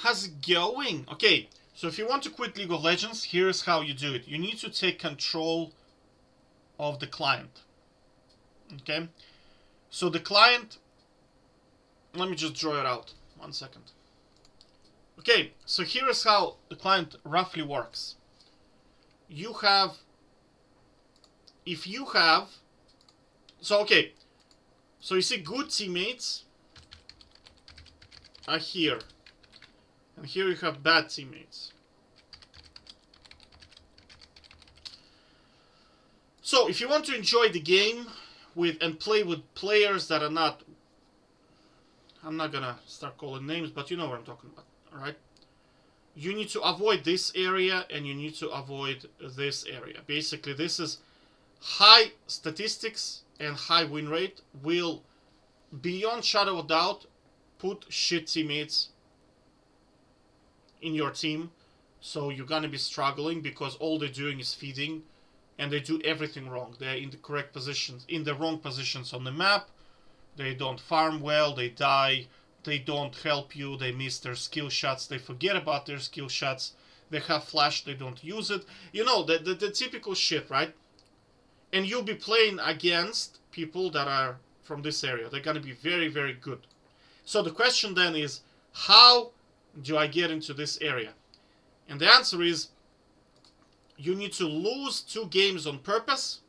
How's it going? Okay, so if you want to quit League of Legends, here's how you do it. You need to take control of the client. Okay, so the client, let me just draw it out. 1 second. Okay, so here is how the client roughly works. You have, if you have, so you see good teammates are here. And here you have bad teammates. So if you want to enjoy the game and play with players that are not, I'm not gonna start calling names, but you know what I'm talking about, alright? You need to avoid this area and you need to avoid this area. Basically, this is high statistics and high win rate will, beyond shadow of doubt, put shit teammates in your team. So you're gonna be struggling because all they're doing is feeding and they do everything wrong. They're in the correct positions, in the wrong positions on the map. They don't farm well, they die, they don't help you, they miss their skill shots, they forget about their skill shots, they have flash, they don't use it. You know, the typical shit, right? And you'll be playing against people that are from this area. They're gonna be very, very good. So the question then is, how do I get into this area? And the answer is, you need to lose 2 games on purpose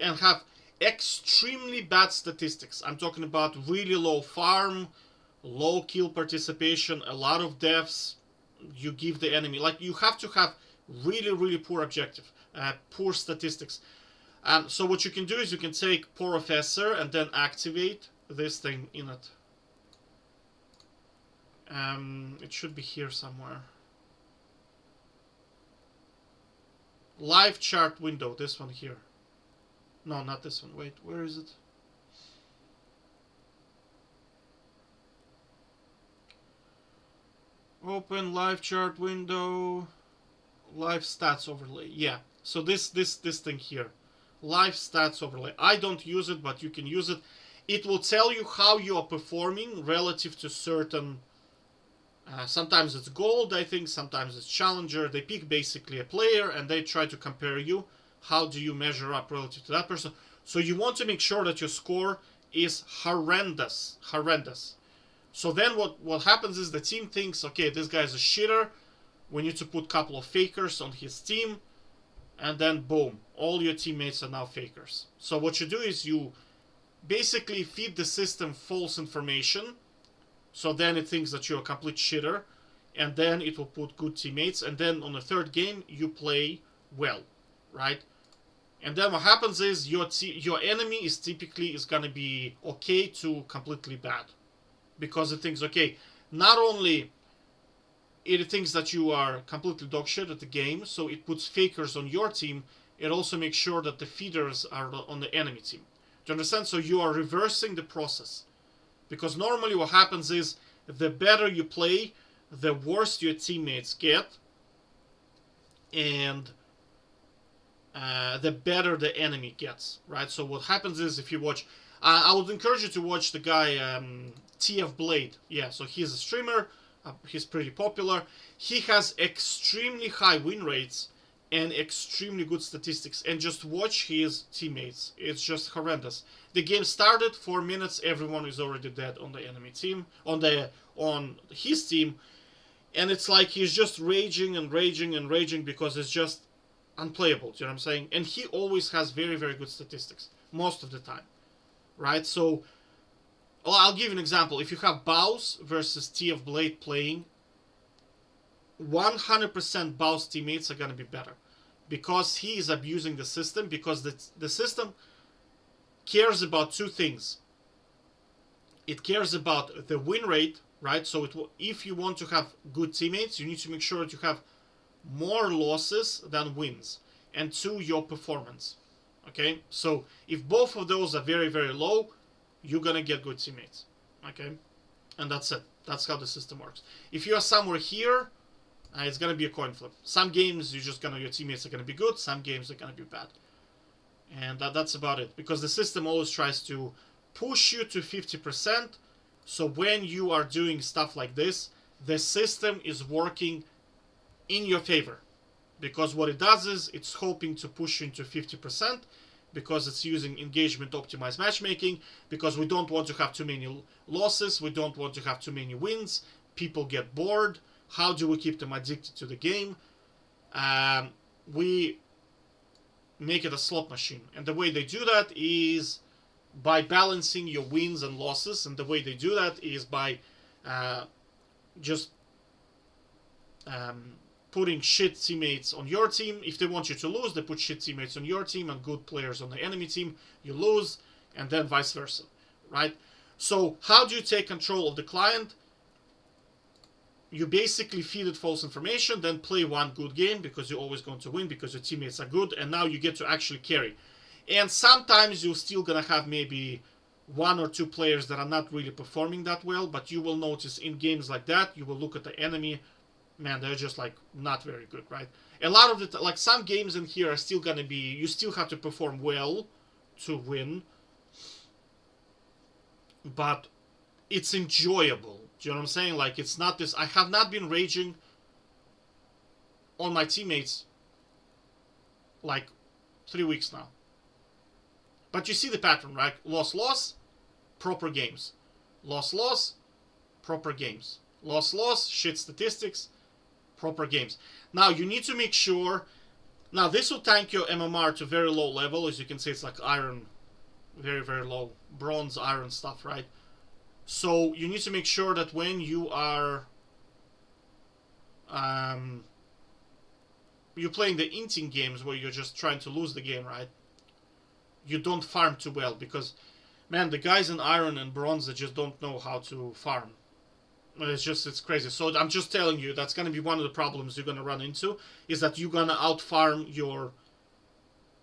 and have extremely bad statistics. I'm talking about really low farm, low kill participation, a lot of deaths. You give the enemy, like, you have to have really, really poor objective, poor statistics. So what you can do is you can take Professor and then activate this thing in it. It should be here somewhere. Live chart window, this one here. No, not this one. Wait, where is it? Open live chart window. Live stats overlay. Yeah. So this thing here. Live stats overlay. I don't use it, but you can use it. It will tell you how you are performing relative to certain. Sometimes it's gold, I think. Sometimes it's challenger. They pick basically a player and they try to compare you. How do you measure up relative to that person? So you want to make sure that your score is horrendous. Horrendous. So then what happens is the team thinks, okay, this guy's a shitter. We need to put a couple of fakers on his team. And then boom, all your teammates are now fakers. So what you do is you basically feed the system false information. So then it thinks that you're a complete shitter. And then it will put good teammates. And then on the 3rd game, you play well, right? And then what happens is your enemy is typically gonna be okay to completely bad, because it thinks, okay, not only it thinks that you are completely dog shit at the game, so it puts fakers on your team. It also makes sure that the feeders are on the enemy team. Do you understand? So you are reversing the process, because normally what happens is the better you play, the worse your teammates get, and the better the enemy gets, right? So what happens is, if you watch, I would encourage you to watch the guy TF Blade. Yeah, so he's a streamer. He's pretty popular. He has extremely high win rates and extremely good statistics. And just watch his teammates. It's just horrendous. The game started, 4 minutes, everyone is already dead on the enemy team, on his team, and it's like he's just raging and raging and raging because it's just unplayable. Do you know what I'm saying? And he always has very, very good statistics most of the time, right? So, well, I'll give you an example. If you have Baus versus TF Blade playing, 100% Baus teammates are going to be better, because he is abusing the system, because the system cares about 2 things. It cares about the win rate, right? So if you want to have good teammates, you need to make sure that you have more losses than wins, and 2, your performance. Okay, so if both of those are very, very low, you're gonna get good teammates. Okay, and that's it. That's how the system works. If you are somewhere here, it's gonna be a coin flip. Some games your teammates are gonna be good. Some games are gonna be bad, and that's about it. Because the system always tries to push you to 50%. So when you are doing stuff like this, the system is working in your favor. Because what it does is it's hoping to push you into 50%, because it's using engagement optimized matchmaking, because we don't want to have too many losses, we don't want to have too many wins, people get bored. How do we keep them addicted to the game? We make it a slot machine. And the way they do that is by balancing your wins and losses. And the way they do that is by just putting shit teammates on your team. If they want you to lose, they put shit teammates on your team and good players on the enemy team. You lose, and then vice versa, right? So how do you take control of the client? You basically feed it false information, then play one good game, because you're always going to win, because your teammates are good, and now you get to actually carry. And sometimes you're still going to have maybe one or two players that are not really performing that well, but you will notice in games like that, you will look at the enemy, man, they're just like not very good, right? A lot of the like some games in here are still going to be, you still have to perform well to win, but it's enjoyable. Do you know what I'm saying? Like, it's not this, I have not been raging on my teammates like 3 weeks now. But you see the pattern, right? Loss, proper games. Loss, proper games. Loss, shit statistics, proper games. Now, you need to make sure, now this will tank your MMR to very low level. As you can see, it's like iron, very, very low. Bronze, iron stuff, right? So you need to make sure that when you are you're playing the inting games where you're just trying to lose the game, right? You don't farm too well, because, man, the guys in iron and bronze, they just don't know how to farm. It's crazy. So I'm just telling you, that's going to be one of the problems you're going to run into, is that you're going to out-farm your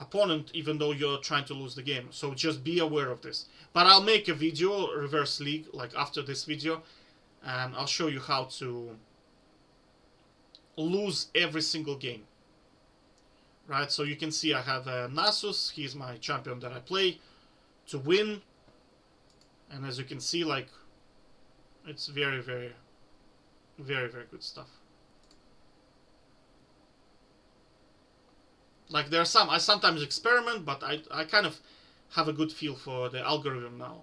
opponent even though you're trying to lose the game. So just be aware of this. But I'll make a video, Reverse League, like after this video, and I'll show you how to lose every single game. Right, so you can see I have Nasus, he's my champion that I play to win. And as you can see, like, it's very, very, very, very good stuff. Like, there are some, I sometimes experiment, but I kind of have a good feel for the algorithm now.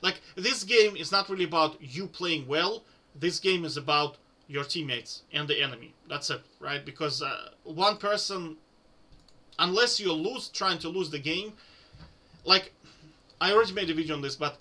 Like, this game is not really about you playing well. This game is about your teammates and the enemy. That's it, right? Because one person, unless you're trying to lose the game, like, I already made a video on this, but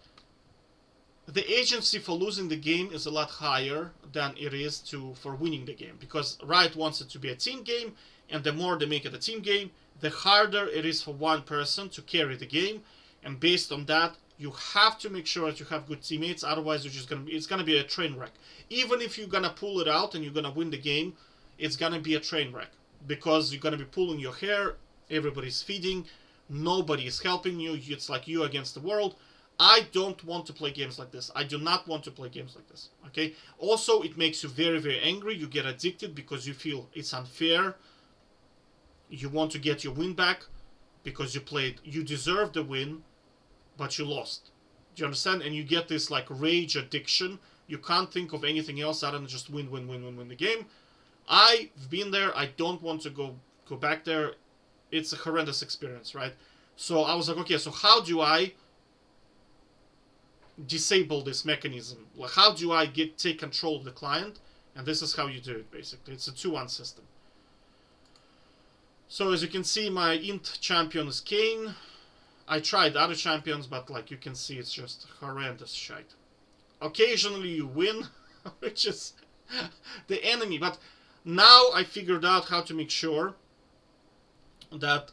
the agency for losing the game is a lot higher than it is for winning the game. Because Riot wants it to be a team game, and the more they make it a team game, the harder it is for one person to carry the game. And based on that, you have to make sure that you have good teammates, otherwise it's gonna be a train wreck. Even if you're gonna pull it out and you're gonna win the game, it's gonna be a train wreck. Because you're gonna be pulling your hair, everybody's feeding, nobody is helping you, it's like you against the world. I don't want to play games like this. I do not want to play games like this, okay? Also, it makes you very, very angry. You get addicted because you feel it's unfair. You want to get your win back because you deserve the win, but you lost. Do you understand? And you get this, like, rage addiction. You can't think of anything else other than just win the game. I've been there. I don't want to go back there. It's a horrendous experience, right? So I was like, okay, so how do I disable this mechanism? Like, how do I take control of the client? And this is how you do it, basically. It's a 2-1 system. So as you can see, my int champion is Kayn. I tried other champions, but like you can see, it's just horrendous shite. Occasionally you win, which is the enemy. But now I figured out how to make sure that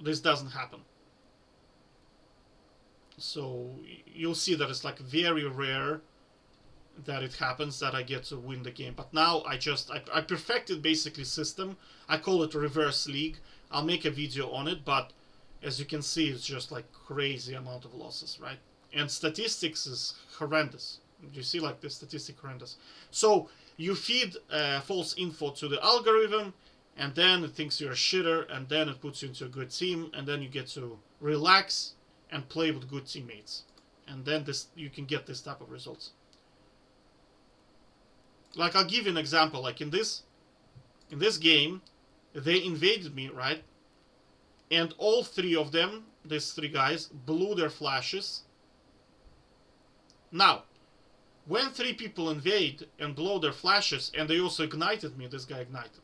this doesn't happen. So you'll see that it's like very rare that it happens that I get to win the game. But now I perfected basically system. I call it Reverse League. I'll make a video on it, but as you can see, it's just like crazy amount of losses, right? And statistics is horrendous. You see, like, the statistic horrendous. So you feed false info to the algorithm, and then it thinks you're a shitter, and then it puts you into a good team, and then you get to relax and play with good teammates. And then you can get this type of results. Like, I'll give you an example. Like, in this game, they invaded me, right? And all three of them, these three guys, blew their flashes. Now, when three people invade and blow their flashes, and they also ignited me, this guy ignited.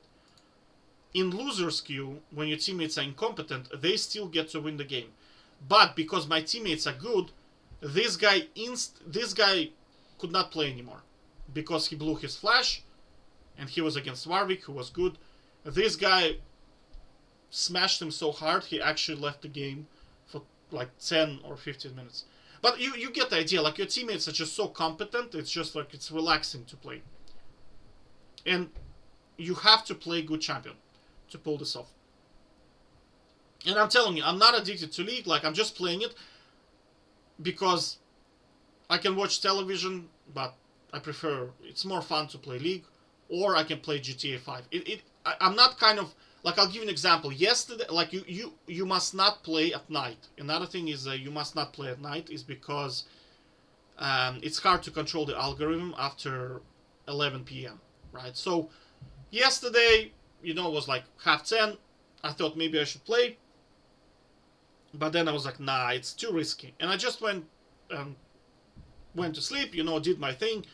In loser's queue, when your teammates are incompetent, they still get to win the game. But because my teammates are good, this guy could not play anymore because he blew his flash, and he was against Warwick, who was good. This guy smashed him so hard he actually left the game for like 10 or 15 minutes. But you get the idea. Like, your teammates are just so competent. It's just like, it's relaxing to play. And you have to play good champion to pull this off. And I'm telling you, I'm not addicted to League. Like, I'm just playing it because I can watch television, but I prefer, it's more fun to play League, or I can play GTA 5. I'm not kind of, like, I'll give you an example. Yesterday, like, you must not play at night. Another thing is you must not play at night is because it's hard to control the algorithm after 11 p.m., right? So, yesterday, it was like 9:30. I thought maybe I should play. But then I was like, nah, it's too risky. And I just went to sleep, did my thing.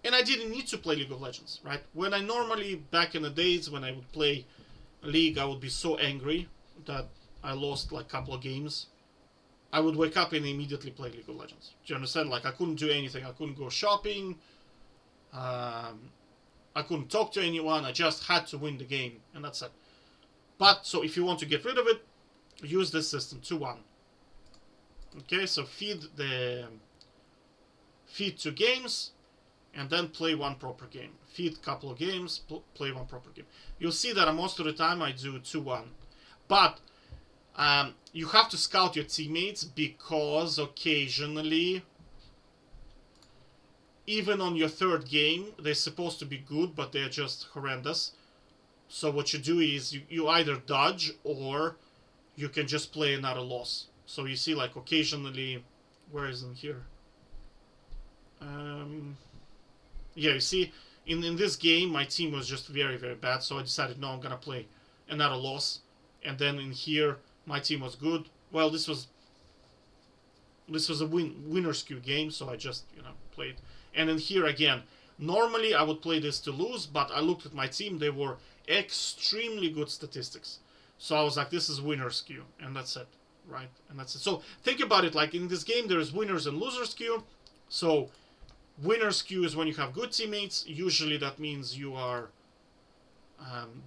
And I didn't need to play League of Legends, right? When I normally, back in the days when I would play League, I would be so angry that I lost like a couple of games. I would wake up and immediately play League of Legends. Do you understand? Like, I couldn't do anything. I couldn't go shopping. I couldn't talk to anyone. I just had to win the game, and that's it. But, so if you want to get rid of it, use this system, 2-1. Okay, so feed 2 games, and then play 1 proper game. Feed a couple of games, play 1 proper game. You'll see that most of the time I do 2-1. But you have to scout your teammates, because occasionally, even on your 3rd game, they're supposed to be good, but they're just horrendous. So what you do is you either dodge, or you can just play another loss. So you see, like, occasionally, where is it here? Yeah, you see, in this game, my team was just very, very bad, so I decided, no, I'm gonna play another loss. And then in here, my team was good. Well, this was a winner's queue game, so I just, played. And in here again, normally I would play this to lose, but I looked at my team, they were extremely good statistics. So I was like, this is winner's queue, and that's it, right? And that's it. So think about it, like, in this game, there's winners and losers queue. So winner's queue is when you have good teammates. Usually that means you are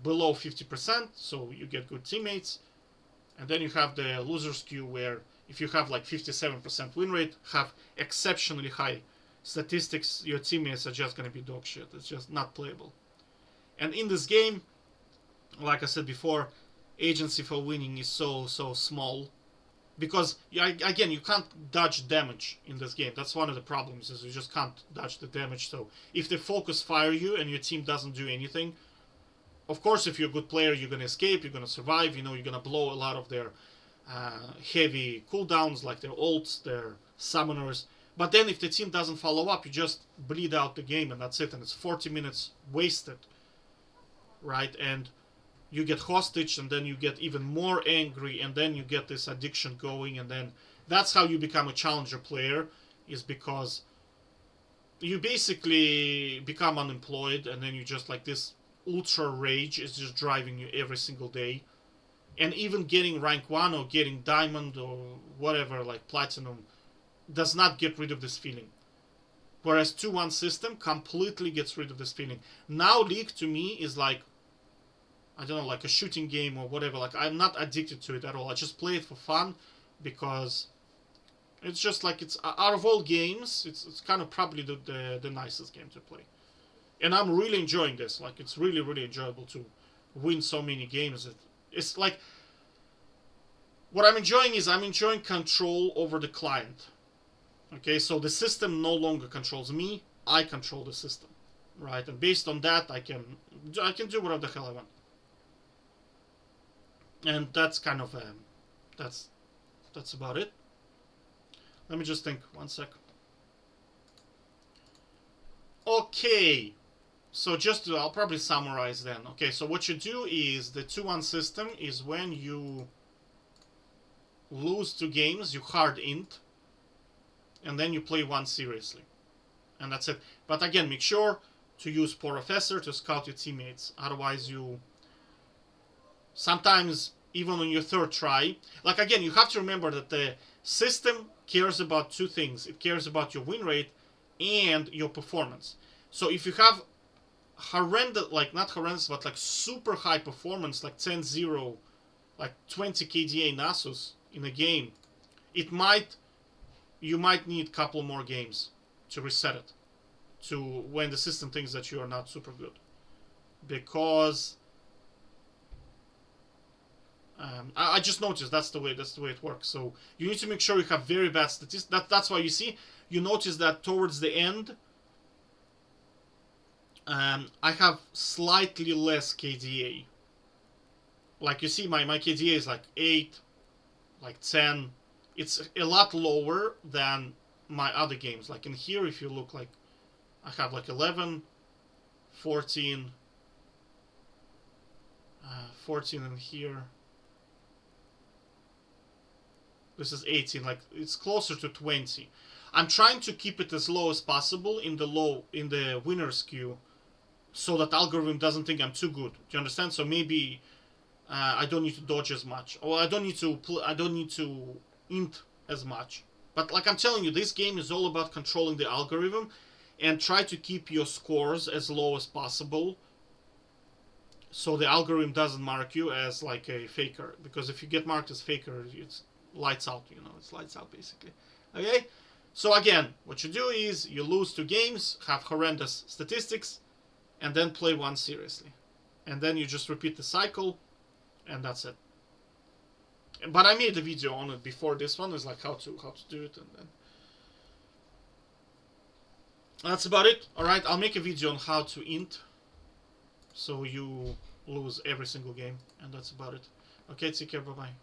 below 50%, so you get good teammates. And then you have the loser's queue, where if you have like 57% win rate, have exceptionally high statistics, your teammates are just going to be dog shit. It's just not playable. And in this game, like I said before, agency for winning is so small, because again, you can't dodge damage in this game. That's one of the problems, is you just can't dodge the damage. So if they focus fire you and your team doesn't do anything, of course, if you're a good player, you're gonna escape, you're gonna survive, you're gonna blow a lot of their heavy cooldowns, like their ults, their summoners. But then if the team doesn't follow up, you just bleed out the game, and that's it, and it's 40 minutes wasted, right? And you get hostage, and then you get even more angry, and then you get this addiction going, and then that's how you become a challenger player, is because you basically become unemployed, and then you just, like, this ultra rage is just driving you every single day. And even getting rank 1 or getting diamond or whatever, like platinum, does not get rid of this feeling. Whereas 2-1 system completely gets rid of this feeling. Now League to me is like, I don't know, like a shooting game or whatever. Like, I'm not addicted to it at all. I just play it for fun, because it's just like, it's out of all games, it's kind of probably the nicest game to play. And I'm really enjoying this. Like, it's really, really enjoyable to win so many games. It's like, what I'm enjoying is I'm enjoying control over the client. Okay, so the system no longer controls me. I control the system, right? And based on that, I can do whatever the hell I want. And that's kind of that's about it. Let me just think 1 sec. Okay, So just to, I'll probably summarize then. Okay, so what you do is the 2-1 system is when you lose 2 games, you hard int, and then you play 1 seriously. And that's it. But again, make sure to use Professor to scout your teammates. Otherwise you... Sometimes, even on your 3rd try... Like again, you have to remember that the system cares about 2 things. It cares about your win rate and your performance. So if you have horrendous, like not horrendous, but like super high performance, like 10-0, like 20 KDA Nasus in a game, you might need a couple more games to reset it to when the system thinks that you are not super good, because I just noticed that's the way it works. So you need to make sure you have very bad statistics. That's why you notice that towards the end I have slightly less KDA. Like you see, my KDA is like 8, like 10. It's a lot lower than my other games. Like in here, if you look, like I have like 11, 14, 14 in here. This is 18. Like it's closer to 20. I'm trying to keep it as low as possible in the winner's queue, so that algorithm doesn't think I'm too good. Do you understand? So maybe I don't need to dodge as much, or I don't need to int as much. But like I'm telling you, this game is all about controlling the algorithm, and try to keep your scores as low as possible, so the algorithm doesn't mark you as like a faker. Because if you get marked as faker, it's lights out. You know, it's lights out basically. Okay. So again, what you do is you lose 2 games, have horrendous statistics, and then play 1 seriously. And then you just repeat the cycle, and that's it. But I made a video on it before this one. It's like how to do it, and then that's about it. Alright, I'll make a video on how to int, so you lose every single game, and that's about it. Okay, take care, bye bye.